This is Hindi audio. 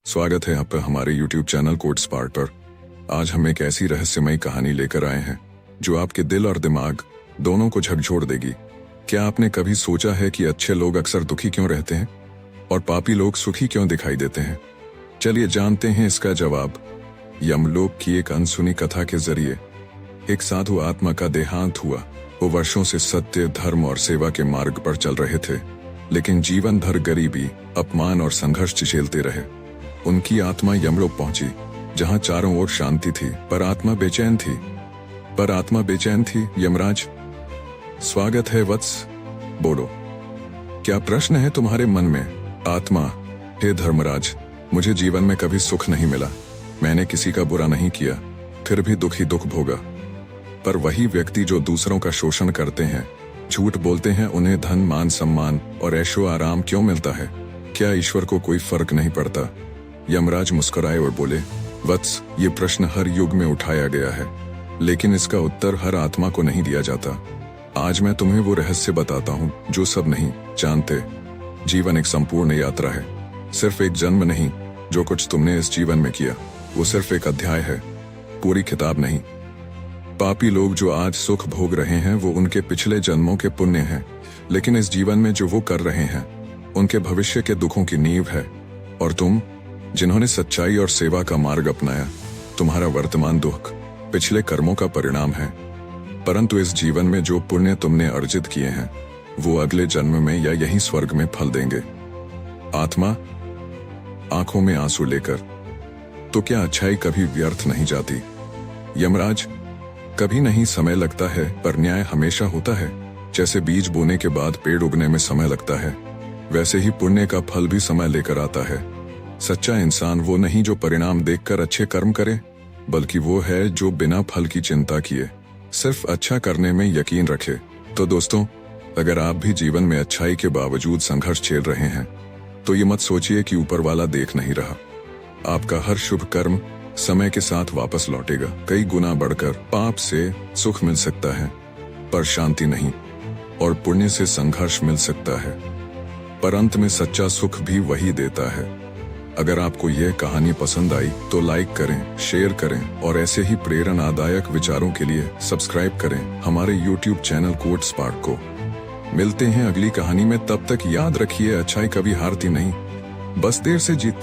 स्वागत है आपका हमारे YouTube चैनल कोड स्पार्क पर। आज हम एक ऐसी रहस्यमयी कहानी लेकर आए हैं जो आपके दिल और दिमाग दोनों को झकझोर देगी। क्या आपने कभी सोचा है कि अच्छे लोग अक्सर दुखी क्यों रहते हैं और पापी लोग सुखी क्यों दिखाई देते हैं? चलिए जानते हैं इसका जवाब यमलोक की एक अनसुनी कथा के जरिए। एक साधु आत्मा का देहांत हुआ। वो वर्षों से सत्य, धर्म और सेवा के मार्ग पर चल रहे थे, लेकिन जीवन भर गरीबी, अपमान और संघर्ष झेलते रहे। उनकी आत्मा यमलोक पहुंची, जहां चारों ओर शांति थी, पर आत्मा बेचैन थी। यमराज, स्वागत है वत्स, बोलो, क्या प्रश्न है तुम्हारे मन में? आत्मा, हे धर्मराज, मुझे जीवन में कभी सुख नहीं मिला। मैंने किसी का बुरा नहीं किया, फिर भी दुख ही दुख भोगा। पर वही व्यक्ति जो दूसरों का शोषण करते हैं, झूठ बोलते हैं, उन्हें धन, मान, सम्मान और ऐशो आराम क्यों मिलता है? क्या ईश्वर को कोई फर्क नहीं पड़ता? यमराज मुस्कुराए और बोले, वत्स, ये प्रश्न हर युग में उठाया गया है, लेकिन इसका उत्तर हर आत्मा को नहीं दिया जाता। आज मैं तुम्हें वो रहस्य बताता हूँ जो सब नहीं जानते। जीवन एक संपूर्ण यात्रा है, सिर्फ एक जन्म नहीं। जो कुछ तुमने इस जीवन में किया वो सिर्फ एक अध्याय है, पूरी किताब नहीं। पापी लोग जो आज सुख भोग रहे हैं वो उनके पिछले जन्मों के पुण्य हैं, लेकिन इस जीवन में जो वो कर रहे हैं उनके भविष्य के दुखों की नींव है। और तुम, जिन्होंने सच्चाई और सेवा का मार्ग अपनाया, तुम्हारा वर्तमान दुख पिछले कर्मों का परिणाम है। परंतु इस जीवन में जो पुण्य तुमने अर्जित किए हैं वो अगले जन्म में या यहीं स्वर्ग में फल देंगे। आत्मा, आंखों में आंसू लेकर, तो क्या अच्छाई कभी व्यर्थ नहीं जाती? यमराज, कभी नहीं, समय लगता है, पर न्याय हमेशा होता है। जैसे बीज बोने के बाद पेड़ उगने में समय लगता है, वैसे ही पुण्य का फल भी समय लेकर आता है। सच्चा इंसान वो नहीं जो परिणाम देखकर अच्छे कर्म करे, बल्कि वो है जो बिना फल की चिंता किए सिर्फ अच्छा करने में यकीन रखे। तो दोस्तों, अगर आप भी जीवन में अच्छाई के बावजूद संघर्ष झेल रहे हैं, तो ये मत सोचिए कि ऊपर वाला देख नहीं रहा। आपका हर शुभ कर्म समय के साथ वापस लौटेगा, कई गुना बढ़कर। पाप से सुख मिल सकता है, पर शांति नहीं, और पुण्य से संघर्ष मिल सकता है, पर अंत में सच्चा सुख भी वही देता है। अगर आपको यह कहानी पसंद आई तो लाइक करें, शेयर करें और ऐसे ही प्रेरणादायक विचारों के लिए सब्सक्राइब करें हमारे YouTube चैनल कोड स्पार्क को। मिलते हैं अगली कहानी में, तब तक याद रखिए, अच्छाई कभी हारती नहीं, बस देर से जीतती।